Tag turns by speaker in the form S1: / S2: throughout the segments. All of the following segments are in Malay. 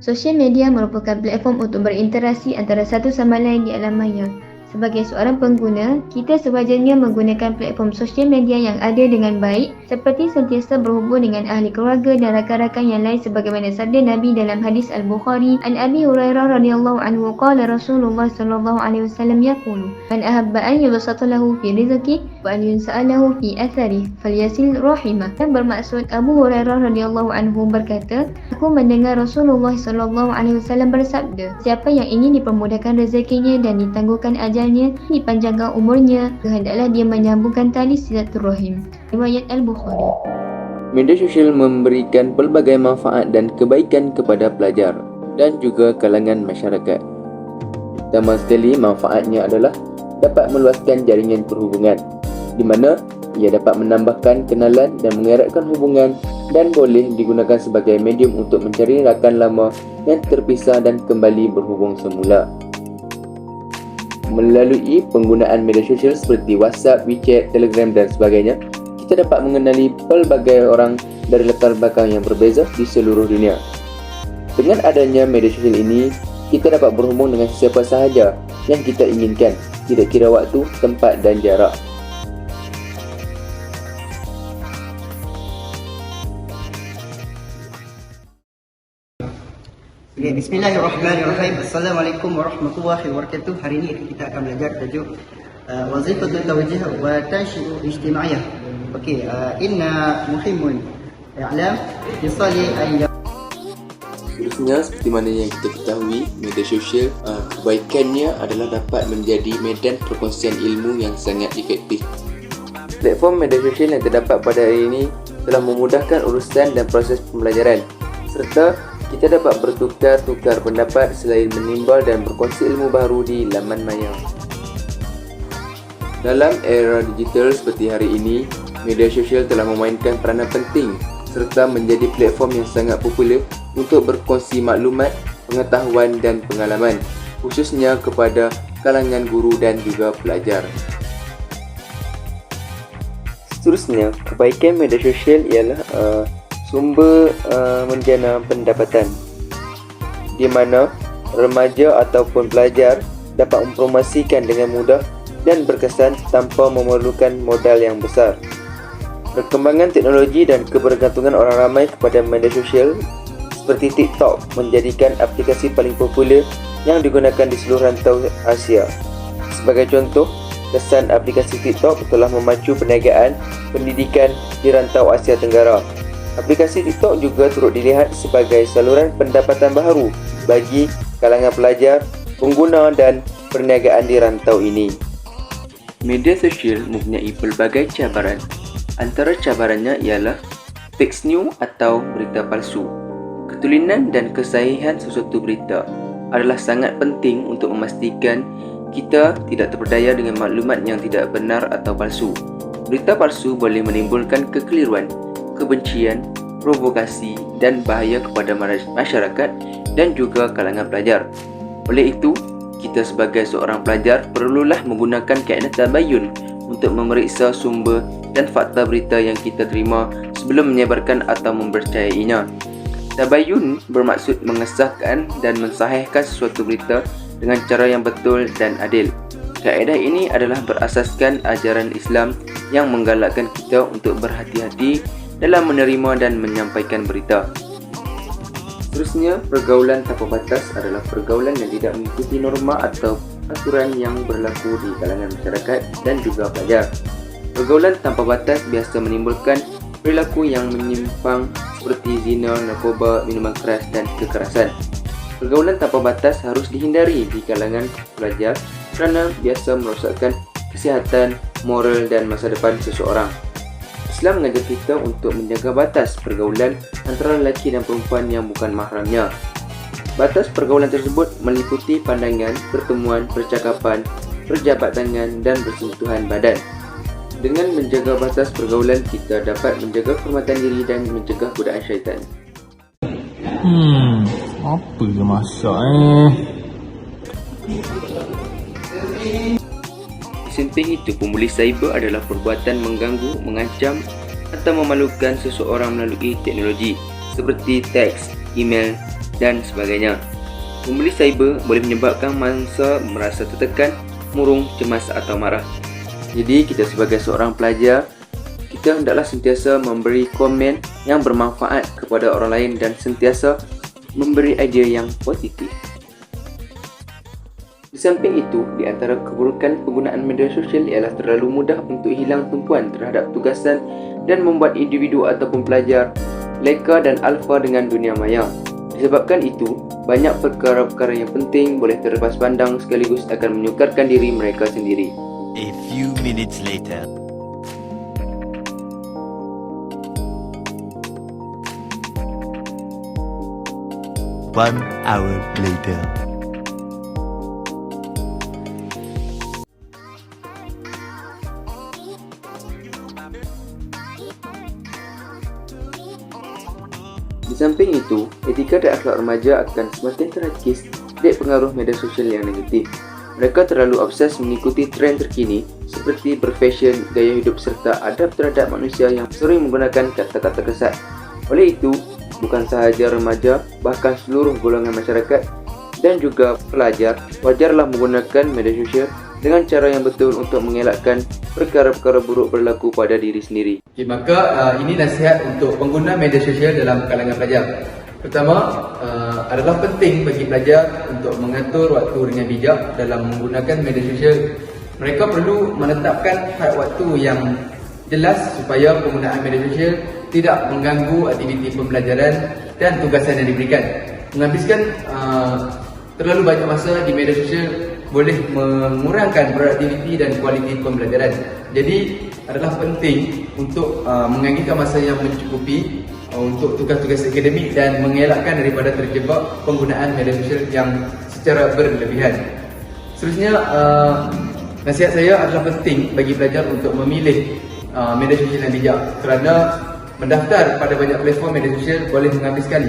S1: Sosial media merupakan platform untuk berinteraksi antara satu sama lain di alam maya. Sebagai seorang pengguna, kita sewajarnya menggunakan platform sosial media yang ada dengan baik, seperti sentiasa berhubung dengan ahli keluarga dan rakan-rakan yang lain sebagaimana sabda Nabi dalam hadis Al-Bukhari, an Abi Hurairah radhiyallahu anhu qala Rasulullah sallallahu alaihi wasallam yaqulu, man ahabba an yubsata lahu fi rizqihi wa an yunsa'alahu fi atharihi falyasil rahimah. Yang bermaksud Abu Hurairah radhiyallahu anhu berkata, aku mendengar Rasulullah sallallahu alaihi wasallam bersabda, siapa yang ingin dipermudahkan rezekinya dan ditangguhkan ajalnya, dipanjangkan umurnya, hendaklah dia menyambungkan tali silaturahim. Riwayat Al-Bukhari.
S2: Media sosial memberikan pelbagai manfaat dan kebaikan kepada pelajar dan juga kalangan masyarakat. Pertama sekali, manfaatnya adalah dapat meluaskan jaringan perhubungan, di mana ia dapat menambahkan kenalan dan mengeratkan hubungan dan boleh digunakan sebagai medium untuk mencari rakan lama yang terpisah dan kembali berhubung semula. Melalui penggunaan media sosial seperti WhatsApp, WeChat, Telegram dan sebagainya, kita dapat mengenali pelbagai orang dari latar belakang yang berbeza di seluruh dunia. Dengan adanya media sosial ini, kita dapat berhubung dengan sesiapa sahaja yang kita inginkan, tidak kira waktu, tempat dan jarak.
S3: Okay, bismillahirrahmanirrahim. Assalamualaikum warahmatullahi wabarakatuh. Hari ini kita akan belajar tajuk wazifatul tawjih wa tansyi'u ijtimaiyah. Okey, inna muhimmun i'lam bisali ay.
S2: Seterusnya, seperti mana yang kita ketahui, media sosial kebaikannya adalah dapat menjadi medan perkongsian ilmu yang sangat efektif. Platform media sosial yang terdapat pada hari ini telah memudahkan urusan dan proses pembelajaran, serta kita dapat bertukar-tukar pendapat selain menimbal dan berkongsi ilmu baru di laman maya. Dalam era digital seperti hari ini, media sosial telah memainkan peranan penting serta menjadi platform yang sangat popular untuk berkongsi maklumat, pengetahuan dan pengalaman, khususnya kepada kalangan guru dan juga pelajar. Seterusnya, kebaikan media sosial ialah sumber menjana pendapatan, di mana remaja ataupun pelajar dapat mempromosikan dengan mudah dan berkesan tanpa memerlukan modal yang besar. Perkembangan teknologi dan kebergantungan orang ramai kepada media sosial seperti TikTok menjadikan aplikasi paling popular yang digunakan di seluruh rantau Asia. Sebagai contoh, kesan aplikasi TikTok telah memacu perniagaan pendidikan di rantau Asia Tenggara. Aplikasi TikTok juga turut dilihat sebagai saluran pendapatan baru bagi kalangan pelajar, pengguna dan perniagaan di rantau ini. Media sosial mempunyai pelbagai cabaran. Antara cabarannya ialah fake news atau berita palsu. Ketulinan dan kesahihan sesuatu berita adalah sangat penting untuk memastikan kita tidak terpedaya dengan maklumat yang tidak benar atau palsu. Berita palsu boleh menimbulkan kekeliruan, kebencian, provokasi dan bahaya kepada masyarakat dan juga kalangan pelajar. Oleh itu, kita sebagai seorang pelajar perlulah menggunakan kaedah tabayun untuk memeriksa sumber dan fakta berita yang kita terima sebelum menyebarkan atau mempercayainya. Tabayun bermaksud mengesahkan dan mensahihkan sesuatu berita dengan cara yang betul dan adil. Kaedah ini adalah berasaskan ajaran Islam yang menggalakkan kita untuk berhati-hati dalam menerima dan menyampaikan berita. Seterusnya, pergaulan tanpa batas adalah pergaulan yang tidak mengikuti norma atau aturan yang berlaku di kalangan masyarakat dan juga pelajar. Pergaulan tanpa batas biasa menimbulkan perilaku yang menyimpang seperti zina, narkoba, minuman keras dan kekerasan. Pergaulan tanpa batas harus dihindari di kalangan pelajar kerana biasa merosakkan kesihatan, moral dan masa depan seseorang. Islam mengajar kita untuk menjaga batas pergaulan antara lelaki dan perempuan yang bukan mahramnya. Batas pergaulan tersebut meliputi pandangan, pertemuan, percakapan, berjabat tangan dan bersentuhan badan. Dengan menjaga batas pergaulan, kita dapat menjaga kehormatan diri dan mencegah godaan syaitan.
S4: Apa je masak
S2: Di samping itu, pembuli cyber adalah perbuatan mengganggu, mengancam atau memalukan seseorang melalui teknologi seperti teks, email dan sebagainya. Pembuli cyber boleh menyebabkan mangsa merasa tertekan, murung, cemas atau marah. Jadi kita sebagai seorang pelajar, kita hendaklah sentiasa memberi komen yang bermanfaat kepada orang lain dan sentiasa memberi idea yang positif. Di samping itu, di antara keburukan penggunaan media sosial ialah terlalu mudah untuk hilang tumpuan terhadap tugasan dan membuat individu ataupun pelajar leka dan alfa dengan dunia maya. Disebabkan itu, banyak perkara-perkara yang penting boleh terlepas pandang sekaligus akan menyukarkan diri mereka sendiri.
S5: A few minutes later. One hour later.
S2: Di samping itu, etika dan akhlak remaja akan semakin terakis dari pengaruh media sosial yang negatif. Mereka terlalu obses mengikuti tren terkini seperti berfashion, gaya hidup serta adab terhadap manusia yang sering menggunakan kata-kata kesat. Oleh itu, bukan sahaja remaja, bahkan seluruh golongan masyarakat dan juga pelajar wajarlah menggunakan media sosial dengan cara yang betul untuk mengelakkan perkara-perkara buruk berlaku pada diri sendiri.
S6: Okay, maka ini nasihat untuk pengguna media sosial dalam kalangan pelajar. Pertama, adalah penting bagi pelajar untuk mengatur waktu dengan bijak dalam menggunakan media sosial. Mereka perlu menetapkan had waktu yang jelas supaya penggunaan media sosial tidak mengganggu aktiviti pembelajaran dan tugasan yang diberikan. Menghabiskan terlalu banyak masa di media sosial boleh mengurangkan produktiviti dan kualiti pembelajaran. Jadi adalah penting untuk menganggarkan masa yang mencukupi untuk tugas-tugas akademik dan mengelakkan daripada terjebak penggunaan media sosial yang secara berlebihan. Seterusnya, nasihat saya adalah penting bagi pelajar untuk memilih media sosial yang bijak kerana mendaftar pada banyak platform media sosial boleh menghabiskan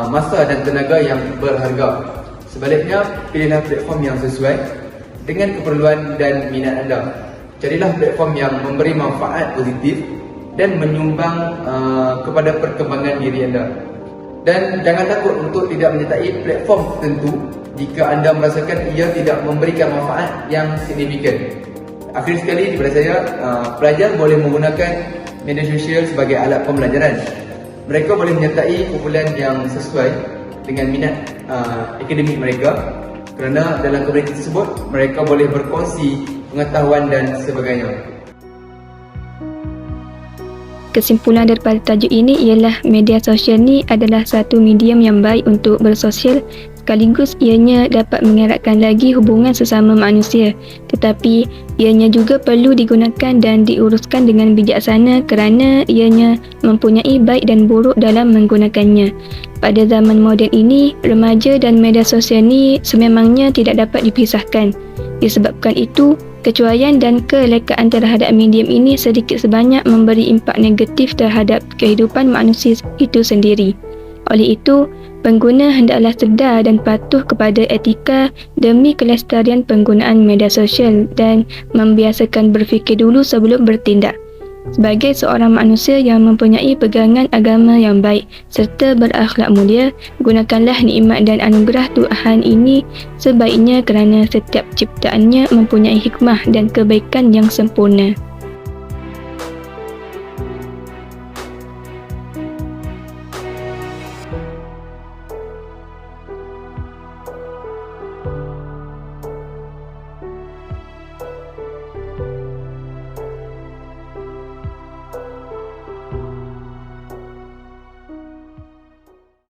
S6: masa dan tenaga yang berharga. Sebaliknya, pilihlah platform yang sesuai dengan keperluan dan minat anda. Carilah platform yang memberi manfaat positif dan menyumbang kepada perkembangan diri anda. Dan jangan takut untuk tidak menyertai platform tertentu jika anda merasakan ia tidak memberikan manfaat yang signifikan. Akhir sekali daripada saya, pelajar boleh menggunakan media sosial sebagai alat pembelajaran. Mereka boleh menyertai kumpulan yang sesuai dengan minat akademik mereka kerana dalam komuniti tersebut mereka boleh berkongsi pengetahuan dan sebagainya.
S1: Kesimpulan daripada tajuk ini ialah media sosial ni adalah satu medium yang baik untuk bersosial, sekaligus ianya dapat mengeratkan lagi hubungan sesama manusia, tetapi ianya juga perlu digunakan dan diuruskan dengan bijaksana kerana ianya mempunyai baik dan buruk dalam menggunakannya. Pada zaman moden ini, remaja dan media sosial ni sememangnya tidak dapat dipisahkan. Disebabkan itu, kecuaian dan kelekaan terhadap medium ini sedikit sebanyak memberi impak negatif terhadap kehidupan manusia itu sendiri. Oleh itu, pengguna hendaklah sedar dan patuh kepada etika demi kelestarian penggunaan media sosial dan membiasakan berfikir dulu sebelum bertindak. Sebagai seorang manusia yang mempunyai pegangan agama yang baik serta berakhlak mulia, gunakanlah nikmat dan anugerah Tuhan ini sebaiknya kerana setiap ciptaannya mempunyai hikmah dan kebaikan yang sempurna.